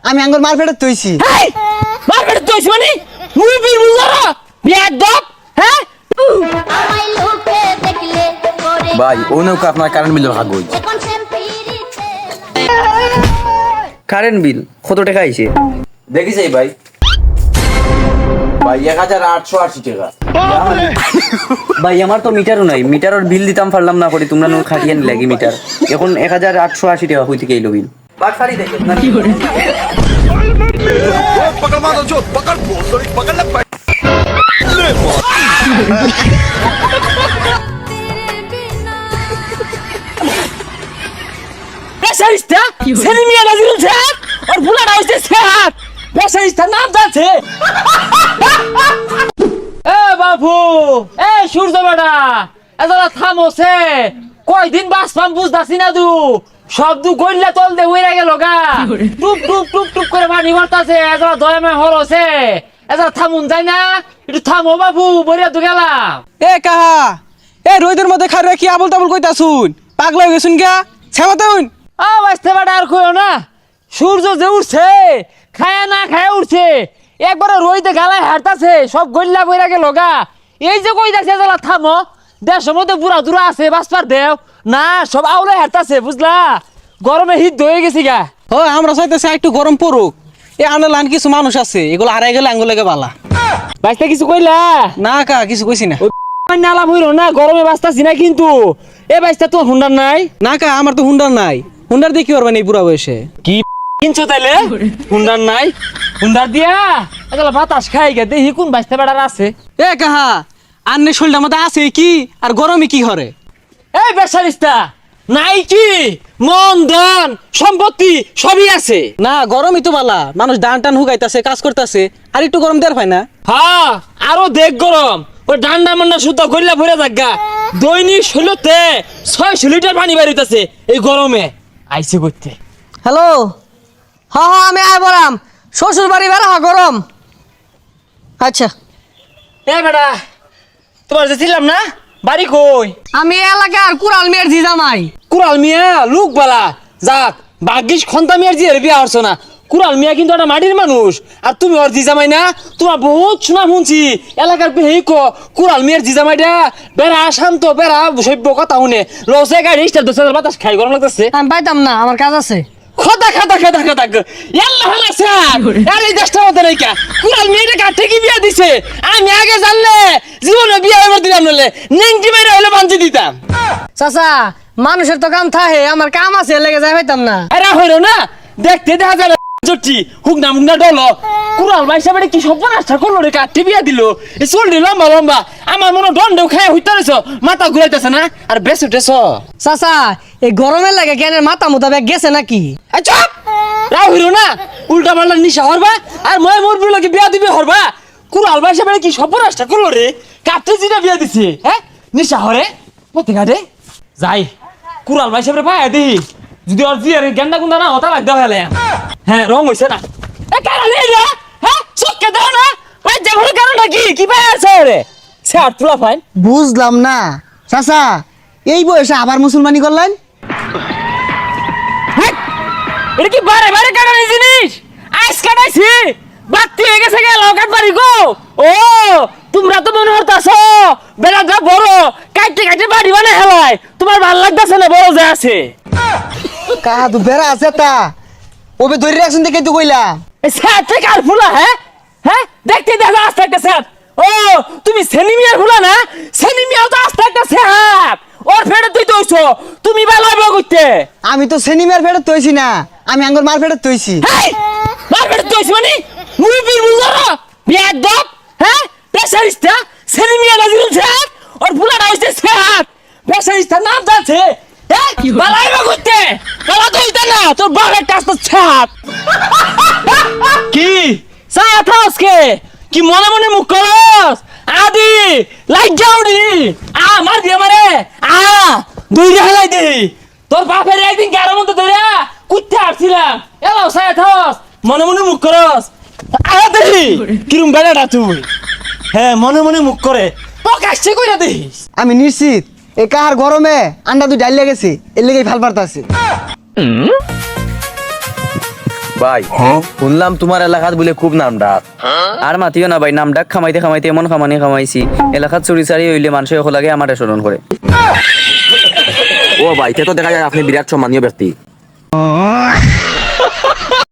আমি আঙ্গুর মার্কেটে তৈছি। হেই মার্কেটে তৈছি মানে মুই বীর বুঝারা বিয়াদব হ্যাঁ আমায় লোকে দেখলে করে ভাই ও নৌকা আপনার কারেন্ট বিলের ভাগ হই। এখন টেম্পিরিতে কারেন্ট বিল কত টাকা আইছে? দেখিস এই ভাই ভাই 1880 টাকা। ভাই আমার তো মিটারও নাই, মিটারের বিল দিতাম পারলাম না করে তোমরা নো খাটিয়ে নিলে কি মিটার এখন 1880 টাকা কই থেকে এলো বিল? বাটফারি দেখেন না কি করে? বেসারিস্তা সেনি মিয়া নাজিরুল স্যার আর বুলাটা হইছে স্যার বেসারিস্তা নাম যাচ্ছে এ বাবু এ সূর্য বেটা এজলা থামোছে কয়দিন বাসপাম বুঝতাছি না দু শব্দ গইল্লা তল দে হইরা গেল গা টুপ টুপ টুপ টুপ করে পানি ভরতাছে এজলা দয়াময় হরছে এজলা থামুন যায় না একটু থামো বাবু বরিয়া দু গেলাম এ কাহা এ রোদের মধ্যে খারে কি আবল তাবল কইতা শুন পাগলা হয়ে গেছুন গা ছামাতাউন আ বাস্তে বেটা আর কইও না সূর্য যে উঠছে খায়া না খায়া উঠছে একবারে রইতে গালায় হাঁটতাছে সব গল্লা বইরা গেল গা এই যে কইতাছে জ্বালা থামো দেশের মধ্যে বুড়া দুরা আছে বাসপার দেও না সব আউলে হাঁটতাছে বুঝলা গরমে হিট হয়ে গেছি গা ও আমরা চাইতেছি একটু গরম পড়ুক এ আনার লান কিছু মানুষ আছে এগুলো হারাই গেলে আঙ্গুল লাগে বালা বাস্তে কিছু কইলা না কা কিছু কইছি না নালা হইল না গরমে বাঁচতাছি না কিন্তু এ বাস্তা তো হুন্ডার নাই না কা আমার তো হুন্ডার নাই হুন্ডার দিয়ে কি করবেন এই বুড়া বয়সে কি কিনছো তাইলে হুন্ডার নাই হুন্ডার দিয়া এগুলা বাতাস খাই গে দেখি কোন বাস্তে বেড়ার আছে এ কাহা আন্নে শরীরটার মধ্যে আছে কি আর গরমে কি হরে এই বেসারিস্তা নাই কি মন ধন সম্পত্তি সবই আছে না গরমই তো বালা মানুষ দান টান হুগাইতাছে কাজ করতেছে আর একটু গরম দেওয়ার পায় না হ্যাঁ আরো দেখ গরম ওই ডান্ডা মান্ডা সুতা গইলা ভরে থাকা দৈনিক 600 লিটার পানি বাড়িতেছে এই গরমে আইসে করতে হ্যালো হ্যাঁ হ্যাঁ আমি আয় বলাম শ্বশুর বাড়ি বেড়া গরম। আচ্ছা এ বেটা তোমার যে ছিলাম না বাড়ি কই আমি এলাকার কুড়াল মেয়ের জিজামাই। কুড়াল মিয়া লুক বালা যাক ভাগ্যিস খন্তা মিয়ার জিয়ার বিয়া হরছো না কুড়াল মিয়া কিন্তু একটা মাটির মানুষ আর তুমি ওর জিজামাই না তোমার বহুত শোনা শুনছি এলাকার হেই কুড়াল মিয়ার জিজামাইটা বেড়া শান্ত বেড়া সভ্য কথা শুনে লসে গাড়ি স্টার 10,000 বাতাস খাই গরম লাগতেছে আমি পাইতাম না আমার কাজ আছে। খতা খতা খতা খতা ইয়াল্লা হালা স্যার আর এই দেশটার মধ্যে নাই কা কুড়াল মেয়েটা কাটে কি বিয়া দিছে আমি আগে জানলে জীবনে বিয়া হইবার দিলাম নলে নেংটি মেরে হইলে বাঞ্চি দিতাম চাচা মানুষের তো কাম থাকে আমার কাম আছে লেগে যাই পাইতাম না। এরা হইল না দেখতে দেখা যায় জটি হুকনা মুকনা ডলো কুড়াল ভাই সাহেব কি সব নাস্তা করলো রে কাটে বিয়া দিল এই চললি লম্বা লম্বা আমার মনে দণ্ডেও খায় হইতে রেছ মাথা ঘুরাইতেছে না আর বেশ উঠেছ চাচা এই গরমের লাগে কেন মাথা মোতাবেক গেছে নাকি? চপ রাও হইল না উল্টা পাল্টা নিশা হরবা আর মই মোর বিলকে বিয়া দিবি হরবা কুড়াল ভাই সাহেব কি সব নাস্তা করলো রে কাটে জিটা বিয়া দিছে হ্যাঁ নিশা হরে পথে ঘাটে যাই কুড়াল ভাই সাহেব পায় দিই যদি ওর জিয়ার গেন্দা গুন্দা না হতা লাগতে হলে হ্যাঁ রং হইছে না এ কারালে রে হ্যাঁ চক্কে দাও না ওই যে ঘরে কারণটা কি পায় আছে রে স্যার তুলা ফাইন বুঝলাম না চাচা এই বয়সে আবার মুসলমানি করলেন? হ্যাঁ এটা কি বারে বারে কাটানি জিনিস আইস কাটাইছি বাতি হয়ে গেছে গেল কাট বাড়ি গো ও তোমরা তো মনে হতাছো বেড়াটা বড় কাটতে কাটতে বাড়ি বানায় হেলায় তোমার ভাল লাগতেছে না বড় যে আছে কাহা তো বেড়া আছে তা ওবে ধরে রাখছেন দেখে তো কইলাম। স্যার থেকে আর ফুলা হ্যাঁ হ্যাঁ দেখতে দেখা আস্তে একটা স্যার ও তুমি সেনিমিয়ার ফুলা না সেনিমিয়াও তো আস্তে একটা স্যার ওর ফেরত তুই দইছো তুমি বেলাইব করতে আমি তো সিনেমার ফেরত তৈছি না আমি আঙ্গুর মার ফেরত তৈছি। হেই মার ফেরত দইছো মানে মুই বীর বুঝারা বিয়াদব হ্যাঁ পেশারিস্তা সেনিমিয়া নাজিরুল স্যার ওর ফুলাটা হইছে স্যার পেশারিস্তা নাম যাচ্ছে হ্যাঁ বেলাইব করতে বেলা দইতে না তোর বাবার টাস্ত স্যার কি সায়া থাসকে কি মনে মনে মুখ করস আদি লাইট যাওনি মার দিয়ে মারে দুই রেলাই দে তোর বাপের একদিন গাড়ির মধ্যে ধরে কুত্তে আসছিলাম এলাও সায়া থাস মনে মনে মুখ করস দেখি কিরম বেড়াটা তুই হ্যাঁ মনে মনে মুখ করে প্রকাশ্যে কইরা দেখিস আমি নিশ্চিত এই কাহার গরমে আন্ডা দুই ডাল লেগেছে এর লেগে ফাল পারতাছে। ভাই শুনলাম তোমার এলাকাত বলে খুব নাম ডাক। আর মাতিও না ভাই, নাম ডাক খামাইতে খামাইতে এমন খামানি খামাইছি এলাকাত চুরি চারি হইলে মানুষ এখন লাগে আমার স্মরণ করে। ও ভাই তে তো দেখা যায় আপনি বিরাট সম্মানীয় ব্যক্তি।